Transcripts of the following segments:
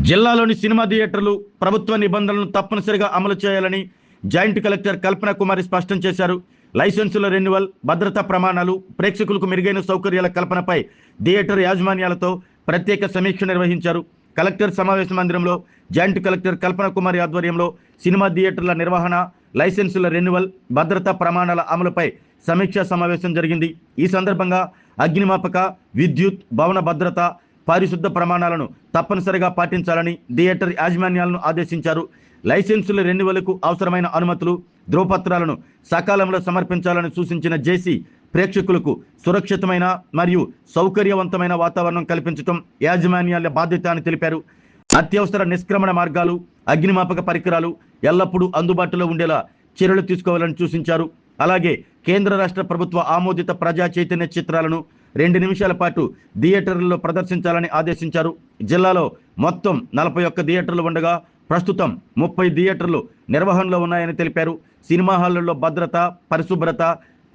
జిల్లాలోని సినిమా థియేటర్లు ప్రభుత్వ నిబంధనలను తప్పనిసరిగా అమలు చేయాలని జాయింట్ కలెక్టర్ కల్పన కుమారి స్పష్టం చేశారు. లైసెన్సుల రెన్యువల్, భద్రతా ప్రమాణాలు, ప్రేక్షకులకు మెరుగైన సౌకర్యాల కల్పనపై థియేటర్ యాజమాన్యాలతో ప్రత్యేక సమీక్ష నిర్వహించారు. కలెక్టర్ సమావేశ మందిరంలో జాయింట్ కలెక్టర్ కల్పన కుమారి ఆధ్వర్యంలో సినిమా థియేటర్ల నిర్వహణ, లైసెన్సుల రెన్యువల్, భద్రతా ప్రమాణాల అమలుపై సమీక్షా సమావేశం జరిగింది. ఈ సందర్భంగా అగ్నిమాపక, విద్యుత్, భవన భద్రత, పారిశుద్ధ ప్రమాణాలను తప్పనిసరిగా పాటించాలని థియేటర్ యాజమాన్యాలను ఆదేశించారు. లైసెన్సుల రెన్యువల్కు అవసరమైన అనుమతులు, ధ్రువపత్రాలను సకాలంలో సమర్పించాలని సూచించిన జేసీ ప్రేక్షకులకు సురక్షితమైన మరియు సౌకర్యవంతమైన వాతావరణం కల్పించడం యాజమాన్యాల బాధ్యత అని తెలిపారు. అత్యవసర నిష్క్రమణ మార్గాలు, అగ్నిమాపక పరికరాలు ఎల్లప్పుడూ అందుబాటులో ఉండేలా చర్యలు తీసుకోవాలని సూచించారు. అలాగే కేంద్ర రాష్ట్ర ప్రభుత్వ ఆమోదిత ప్రజా చైతన్య చిత్రాలను 2 నిమిషాల పాటు థియేటర్లలో ప్రదర్శించాలని ఆదేశించారు. జిల్లాలో మొత్తం 41 థియేటర్లు ఉండగా ప్రస్తుతం 30 థియేటర్లు నిర్వహణలో ఉన్నాయని తెలిపారు. సినిమా హాళ్లలో భద్రత, పరిశుభ్రత,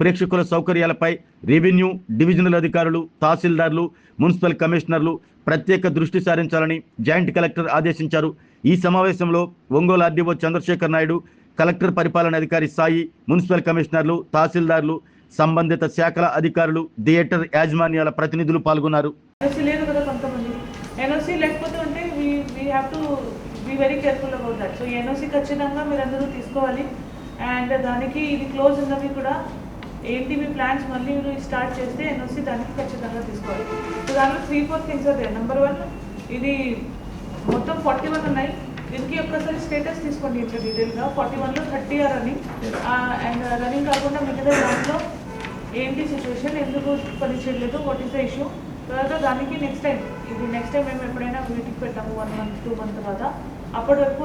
ప్రేక్షకుల సౌకర్యాలపై రెవెన్యూ డివిజనల్ అధికారులు, తహసీల్దార్లు, మున్సిపల్ కమిషనర్లు ప్రత్యేక దృష్టి సారించాలని జాయింట్ కలెక్టర్ ఆదేశించారు. ఈ సమావేశంలో ఒంగోలు ఆర్డీఓ చంద్రశేఖర్ నాయుడు, కలెక్టర్ పరిపాలన అధికారి సాయి, మున్సిపల్ కమిషనర్లు, తహసీల్దార్లు, సంబంధిత శాఖల అధికారులు, థియేటర్ యాజమాన్యాల ప్రతినిధులు పాల్గొన్నారు. ఖచ్చితంగా మీరందరూ తీసుకోవాలి. అండ్ దానికి ఇది క్లోజ్ ఉన్నవి కూడా ఏంటి మీ ప్లాన్స్ మళ్ళీ మీరు స్టార్ట్ చేస్తే ఎన్ఓసి దానికి ఖచ్చితంగా తీసుకోవాలి. సో దాంట్లో 3-4 థింగ్స్ అదే. నెంబర్ 1, ఇది మొత్తం 41 ఉన్నాయి. దీనికి ఒక్కసారి స్టేటస్ తీసుకోండి ఇంకా డీటెయిల్గా. 41లో 30 ఆర్ రన్నింగ్. అండ్ రన్నింగ్ కాకుండా మిగతా దాంట్లో ఏంటి సిచ్యువేషన్, ఎందుకు పని చేయలేదు, వాట్ ఈస్ ద ఇష్యూ. తర్వాత దానికి నెక్స్ట్ టైం మేము ఎప్పుడైనా మీటింగ్ పెట్టాము 1 month 2 month తర్వాత, అప్పటి వరకు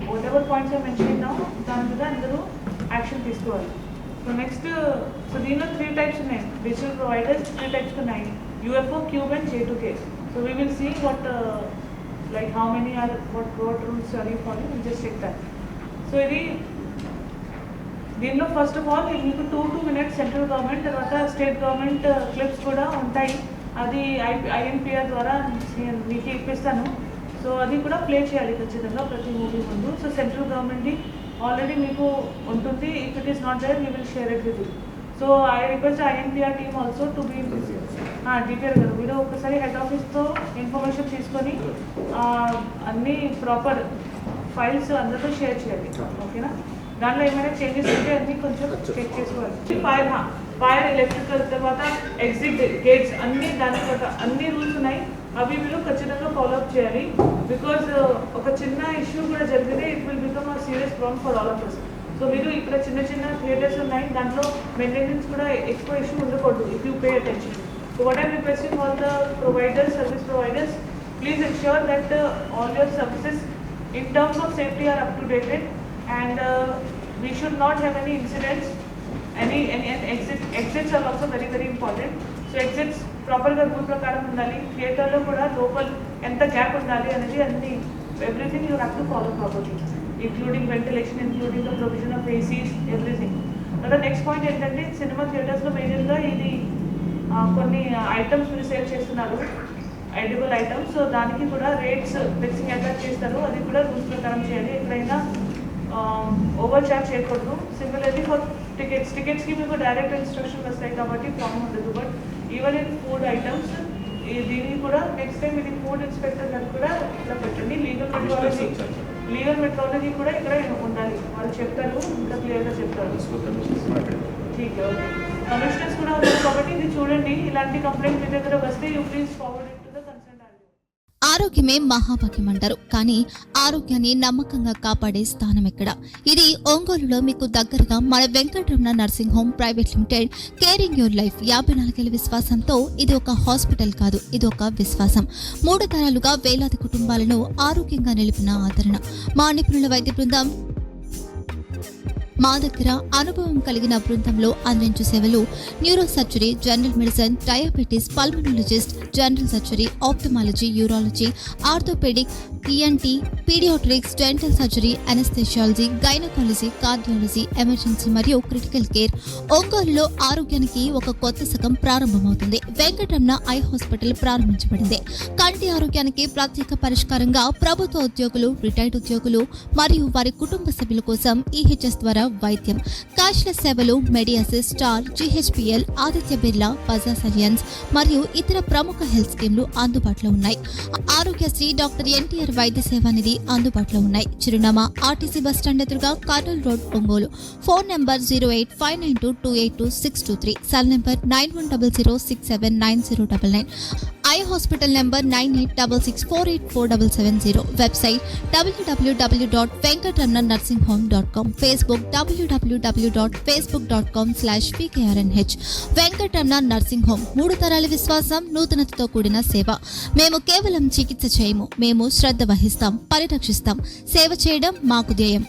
వాట్ ఎవర్ పాయింట్స్ మెన్షన్ అయినాము దాని మీద అందరూ యాక్షన్ తీసుకోవాలి. సో దీనిలో 3 types ఉన్నాయి. డిజిటల్ ప్రొవైడర్స్ 3 types ఉన్నాయి: UFO, Cube and J2K. So we will see what how many are, what rules are you following, we'll just check that. So ఇది దీనిలో first of all మీకు 2 minutes central government తర్వాత state government clips కూడా ఉంటాయి. అది INPR ద్వారా మీకు ఇప్పిస్తాను. సో అది కూడా ప్లే చేయాలి ఖచ్చితంగా ప్రతి మూవీ ముందు. సో సెంట్రల్ గవర్నమెంట్ది ఆల్రెడీ మీకు ఉంటుంది. If it is not there we will share it with you. So I request INPR team also to be detail కదా. మీరు ఒకసారి హెడ్ ఆఫీస్తో ఇన్ఫర్మేషన్ తీసుకొని అన్ని ప్రాపర్ ఫైల్స్ అందరితో షేర్ చేయాలి. ఓకేనా? దాంట్లో ఏమైనా చేంజెస్ ఉంటే అన్నీ కొంచెం చెక్ చేసుకోవాలి. ఫైర్, ఎలక్ట్రికల్, తర్వాత ఎగ్జిట్ గేట్స్ అన్నీ దాని అన్ని రూల్స్ ఉన్నాయి. అవి మీరు ఖచ్చితంగా ఫాలోఅప్ చేయాలి. బికాజ్ ఒక చిన్న ఇష్యూ కూడా జరిగితే it will become a serious problem for all of us. So మీరు ఇక్కడ చిన్న థియేటర్స్ ఉన్నాయి, దాంట్లో మెయింటెనెన్స్ కూడా ఎక్కువ ఇష్యూ ఉండకూడదు if you pay attention. So what I'm requesting all the service providers, please ensure that all your services in terms of safety are up to date, and we should not have any incidents. Any exits are also very important. So exits ప్రాపర్గా rule ప్రకారం ఉండాలి. థియేటర్లో కూడా లోపల ఎంత gap ఉండాలి అనేది అన్ని everything you have to follow properly, including ventilation, including the provision of ACs, everything. తర్వాత నెక్స్ట్ పాయింట్ ఏంటంటే సినిమా థియేటర్స్లో మేజర్గా ఇది కొన్ని ఐటమ్స్ మీరు సేల్ చేస్తున్నారు, ఎడిబుల్ ఐటమ్స్. సో దానికి కూడా రేట్స్ ఫిక్సింగ్ ఎలా చేస్తారు అది కూడా రూల్స్ ప్రకారం చేయాలి. ఎక్కడైనా ఓవర్ చార్జ్ చేయకూడదు. సిమిలర్లీ ఫర్ టికెట్స్కి మీకు డైరెక్ట్ ఇన్స్ట్రక్షన్ వస్తాయి కాబట్టి ప్రాబ్లం ఉండదు. But even in food items దీనికి కూడా నెక్స్ట్ టైం ఇది ఫుడ్ ఇన్స్పెక్టర్ గారు కూడా ఇట్లా పెట్టండి. లీగల్ మెట్రాలజీ కూడా ఇక్కడ ఉండాలి. వాళ్ళు చెప్తారు, ఇంకా క్లియర్గా చెప్తారు. కమిషనర్స్ కూడా ఉన్నారు కాబట్టి ఇది చూడండి. ఇలాంటి కంప్లైంట్ మీ దగ్గర వస్తే you please forward it to the concern. ఆరోగ్యమే మహాభాగ్యం అంటారు, కానీ ఆరోగ్యాన్ని నమ్మకంగా కాపాడే స్థానం ఎక్కడ? ఇది ఒంగోలులో మీకు దగ్గరగా మన Venkataramana nursing home private limited. Caring your life 54 ఏళ్ల విశ్వాసంతో ఇది ఒక హాస్పిటల్ కాదు, ఇది ఒక విశ్వాసం. 3 తరాలుగా వేలాది కుటుంబాలను ఆరోగ్యంగా నిలిపిన ఆదరణ. మా నిపుణుల వైద్య బృందం మా దగ్గర అనుభవం కలిగిన బృందంలో అందించే సేవలు neuro surgery, general medicine, diabetes, pulmonologist, general surgery, ophthalmology, urology, orthopaedic, ENT, paediatrics, dental surgery, anaesthesiology, gynaecology, cardiology, emergency మరియు క్రిటికల్ కేర్. ఒంగోలులో ఆరోగ్యానికి ఒక కొత్త శకం ప్రారంభమవుతుంది. వెంకటరమణ ఐ హాస్పిటల్ ప్రారంభించబడింది. కంటి ఆరోగ్యానికి ప్రత్యేక పరిష్కారంగా ప్రభుత్వ ఉద్యోగులు, రిటైర్డ్ ఉద్యోగులు మరియు వారి కుటుంబ సభ్యుల కోసం ఈహెచ్ఎస్ ద్వారా వైద్యం, క్యాష్లెస్ సేవలు, మెడియాసిస్, స్టార్, జీహెచ్పిఎల్, ఆదిత్య బిర్లా, బజాజ్ అలియన్స్ మరియు ఇతర ప్రముఖ హెల్త్ స్కీమ్లు అందుబాటులో ఉన్నాయి. ఆరోగ్యశ్రీ, డాక్టర్ ఎన్టీఆర్ వైద్య సేవా నిధి అందుబాటులో ఉన్నాయి. చిరునామా ఆర్టీసీ బస్ స్టాండ్ ఎదురుగా, Kurnool road, Ongole. Phone number 08592282623, cell number 9100679099, eye hospital number 9866484770, website www.venkatramannursing.com, Facebook www.facebook.com/pkrnh. Venkataramana nursing home, 3 తరాల విశ్వాసం, నూతనతతో కూడిన సేవ. మేము కేవలం చికిత్స చేయము, మేము శ్రద్ధ వహిస్తాం, పరిరక్షిస్తాం. సేవ చేయడం మాకు ధ్యేయం.